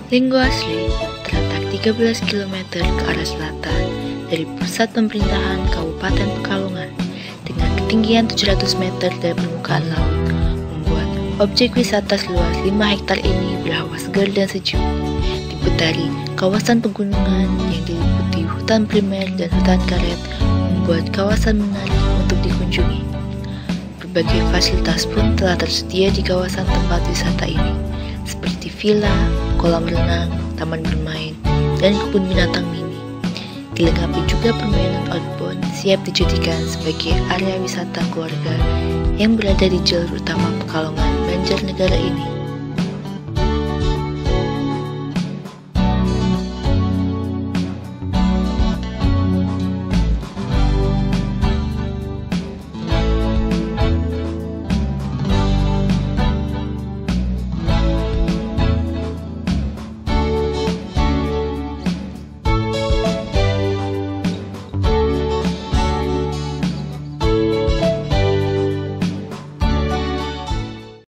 Linggo Asri terletak 13 km ke arah selatan dari pusat pemerintahan Kabupaten Pekalongan dengan ketinggian 700 meter dari permukaan laut, membuat objek wisata seluas 5 hektar ini berhawa segar dan sejuk. Diputari kawasan pegunungan yang diliputi hutan primer dan hutan karet membuat kawasan menarik untuk dikunjungi. Berbagai fasilitas pun telah tersedia di kawasan tempat wisata ini, seperti villa, kolam renang, taman bermain, dan kebun binatang mini. Dilengkapi juga permainan outbound siap dijadikan sebagai area wisata keluarga yang berada di jalur utama Pekalongan, Banjarnegara ini.